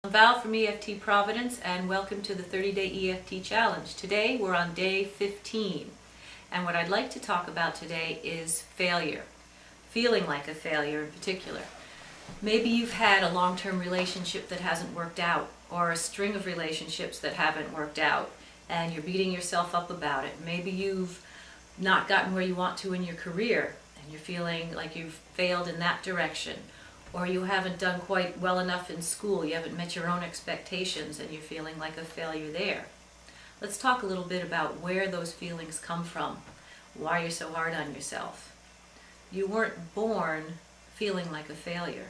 I'm Val from EFT Providence, and welcome to the 30-day EFT challenge. Today we're on day 15, and what I'd like to talk about today is failure, feeling like a failure in particular. Maybe you've had a long-term relationship that hasn't worked out, or a string of relationships that haven't worked out, and you're beating yourself up about it. Maybe you've not gotten where you want to in your career, and you're feeling like you've failed in that direction. Or you haven't done quite well enough in school, you haven't met your own expectations and you're feeling like a failure there. Let's talk a little bit about where those feelings come from, why you're so hard on yourself. You weren't born feeling like a failure.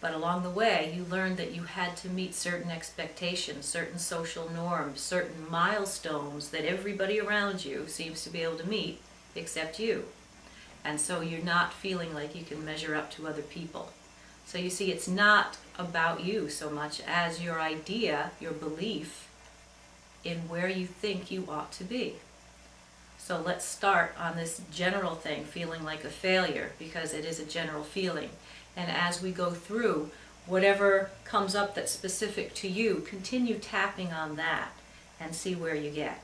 But along the way, you learned that you had to meet certain expectations, certain social norms, certain milestones that everybody around you seems to be able to meet except you. And so you're not feeling like you can measure up to other people. So you see, it's not about you so much as your idea, your belief in where you think you ought to be. So let's start on this general thing, feeling like a failure, because it is a general feeling. And as we go through, whatever comes up that's specific to you, continue tapping on that and see where you get.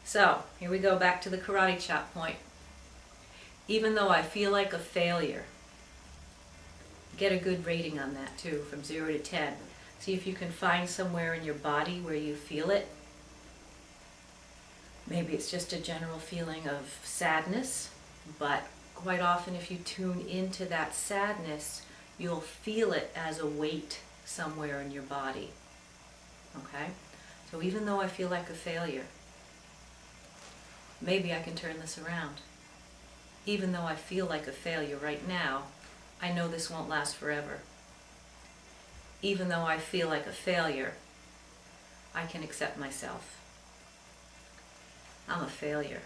So here we go back to the karate chop point. Even though I feel like a failure, get a good rating on that too, from 0 to 10. See if you can find somewhere in your body where you feel it. Maybe it's just a general feeling of sadness, but quite often if you tune into that sadness, you'll feel it as a weight somewhere in your body. Okay? So even though I feel like a failure, maybe I can turn this around. Even though I feel like a failure right now, I know this won't last forever. Even though I feel like a failure, I can accept myself. I'm a failure.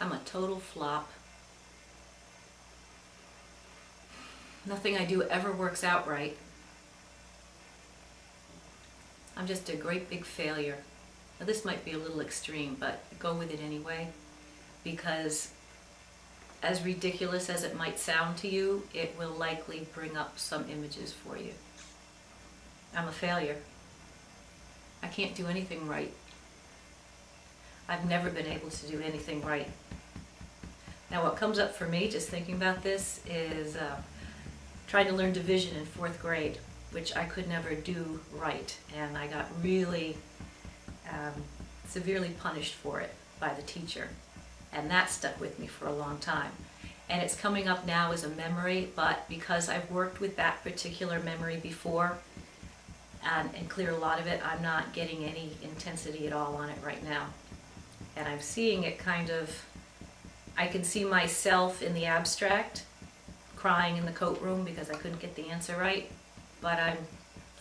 I'm a total flop. Nothing I do ever works out right. I'm just a great big failure. Now this might be a little extreme, but go with it anyway. Because as ridiculous as it might sound to you, it will likely bring up some images for you. I'm a failure. I can't do anything right. I've never been able to do anything right. Now what comes up for me, just thinking about this, is trying to learn division in 4th grade, which I could never do right, and I got really severely punished for it by the teacher. And that stuck with me for a long time. And it's coming up now as a memory, but because I've worked with that particular memory before and cleared a lot of it, I'm not getting any intensity at all on it right now. And I'm seeing it kind of, I can see myself in the abstract crying in the coat room because I couldn't get the answer right, but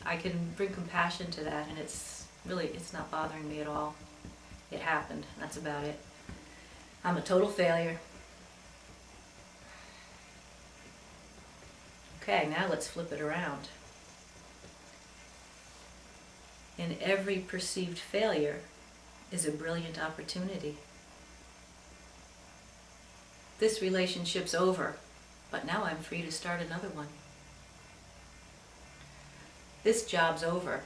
I can bring compassion to that, and it's not bothering me at all. It happened, that's about it. I'm a total failure. Okay, now let's flip it around. In every perceived failure is a brilliant opportunity. This relationship's over, but now I'm free to start another one. This job's over,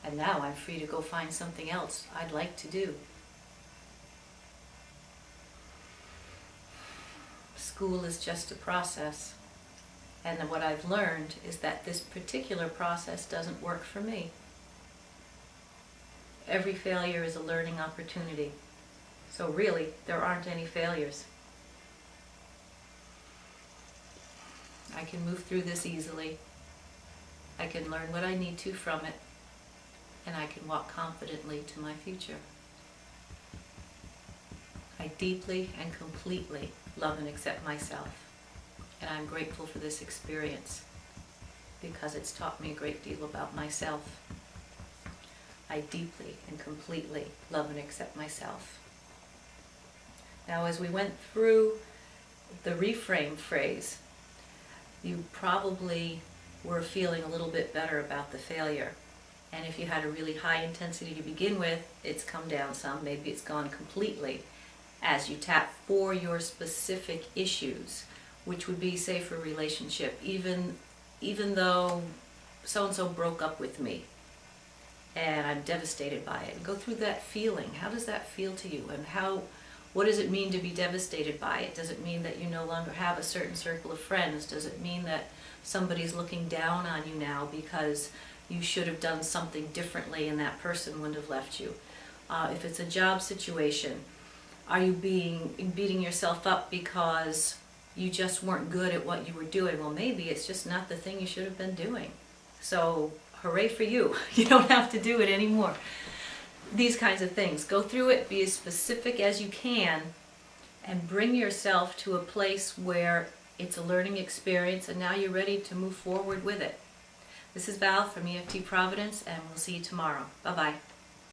and now I'm free to go find something else I'd like to do. School is just a process, and what I've learned is that this particular process doesn't work for me. Every failure is a learning opportunity, so really there aren't any failures. I can move through this easily. I can learn what I need to from it, and I can walk confidently to my future. I deeply and completely love and accept myself, and I'm grateful for this experience because it's taught me a great deal about myself. I deeply and completely love and accept myself. Now, as we went through the reframe phrase, you probably were feeling a little bit better about the failure. And if you had a really high intensity to begin with, it's come down some, maybe it's gone completely. As you tap for your specific issues, which would be, say, for a relationship, even though so-and-so broke up with me and I'm devastated by it. Go through that feeling. How does that feel to you? And what does it mean to be devastated by it? Does it mean that you no longer have a certain circle of friends? Does it mean that somebody's looking down on you now because you should have done something differently and that person wouldn't have left you? If it's a job situation, are you beating yourself up because you just weren't good at what you were doing? Well, maybe it's just not the thing you should have been doing. So hooray for you. You don't have to do it anymore. These kinds of things. Go through it, be as specific as you can, and bring yourself to a place where it's a learning experience and now you're ready to move forward with it. This is Val from EFT Providence, and we'll see you tomorrow. Bye-bye.